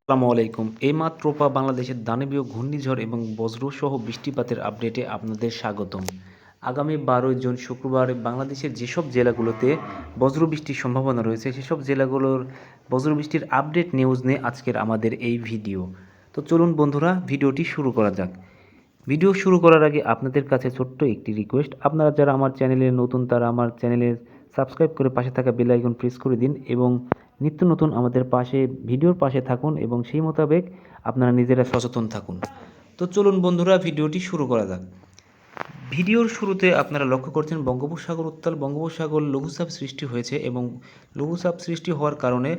আসসালামু আলাইকুম। এইমাত্র বাংলাদেশের দানবীয় ঘূর্ণিঝড় এবং বজ্রসহ বৃষ্টিপাতের আপডেটে আপনাদের স্বাগতম। আগামী ১২ জুন শুক্রবার বাংলাদেশের যেসব জেলাগুলোতে বজ্রবৃষ্টির সম্ভাবনা রয়েছে সেসব জেলাগুলোর বজ্রবৃষ্টির আপডেট নিউজ নিয়ে আজকের আমাদের এই ভিডিও। তো চলুন বন্ধুরা ভিডিওটি শুরু করা যাক। ভিডিও শুরু করার আগে আপনাদের কাছে ছোট্ট একটি রিকোয়েস্ট, আপনারা যারা আমার চ্যানেলে নতুন তারা আমার চ্যানেলে সাবস্ক্রাইব করে পাশে থাকা বেল আইকন প্রেস করে দিন এবং নিত্য নতুন আমাদের ভিডিওর পাশে থাকুন এবং সেই মোতাবেক আপনারা নিজেরা সচেতন থাকুন। তো চলুন বন্ধুরা ভিডিওটি শুরু করা যাক। ভিডিওর শুরুতে আপনারা লক্ষ্য করছেন বঙ্গোপসাগর উত্তাল বঙ্গোপসাগর লঘুচাপ সৃষ্টি হয়েছে এবং লঘুচাপ সৃষ্টি হওয়ার কারণে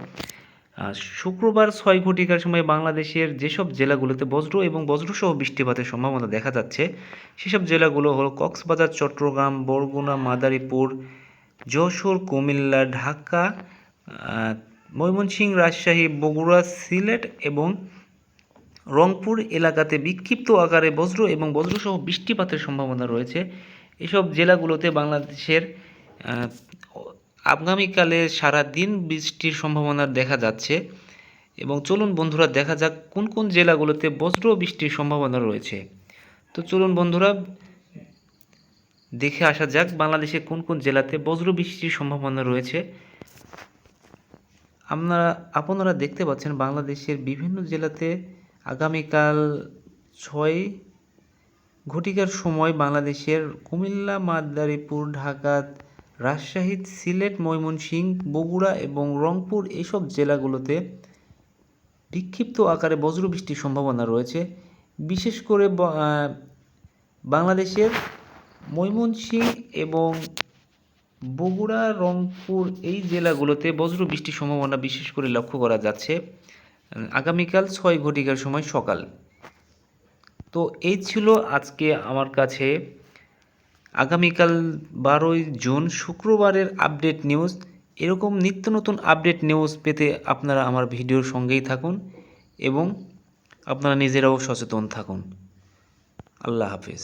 শুক্রবার ৬ ঘটিকার সময় বাংলাদেশের যেসব জেলাগুলোতে বজ্র এবং বজ্রসহ বৃষ্টিপাতের সম্ভাবনা দেখা যাচ্ছে সেসব জেলাগুলো হলো কক্সবাজার, চট্টগ্রাম, বরগুনা, মাদারীপুর, যশোর, কুমিল্লা, ঢাকা, ময়মনসিংহ, রাজশাহী, বগুড়া, সিলেট এবং রংপুর এলাকাতে বিক্ষিপ্ত আকারে বজ্র এবং বজ্রসহ বৃষ্টিপাতের সম্ভাবনা রয়েছে। এসব জেলাগুলোতে বাংলাদেশের আগামীকালে সারা দিন বৃষ্টির সম্ভাবনা দেখা যাচ্ছে এবং চলুন বন্ধুরা দেখা যাক কোন কোন জেলাগুলোতে বজ্র বৃষ্টির সম্ভাবনা রয়েছে। তো চলুন বন্ধুরা দেখে আসা যাক বাংলাদেশের কোন কোন জেলাতে বজ্র বৃষ্টির সম্ভাবনা রয়েছে। আপনারা দেখতে পাচ্ছেন বাংলাদেশের বিভিন্ন জেলাতে আগামীকাল ৬ ঘটিকার সময় বাংলাদেশের কুমিল্লা, মাদারীপুর, ঢাকা, রাজশাহী, সিলেট, ময়মনসিংহ, বগুড়া এবং রংপুর এইসব জেলাগুলোতে বিক্ষিপ্ত আকারে বজ্রবৃষ্টির সম্ভাবনা রয়েছে। বিশেষ করে বাংলাদেশের ময়মনসিংহ এবং বগুড়া, রংপুর এই জেলাগুলোতে বজ্রবৃষ্টির সম্ভাবনা বিশেষ করে লক্ষ্য করা যাচ্ছে আগামীকাল ৬ ঘটিকার সময় সকাল। তো এই ছিল আজকে আমার কাছে আগামীকাল ১২ জুন শুক্রবারের আপডেট নিউজ। এরকম নিত্য নতুন আপডেট নিউজ পেতে আপনারা আমার ভিডিওর সঙ্গেই থাকুন এবং আপনারা নিজেরাও সচেতন থাকুন। আল্লাহ হাফেজ।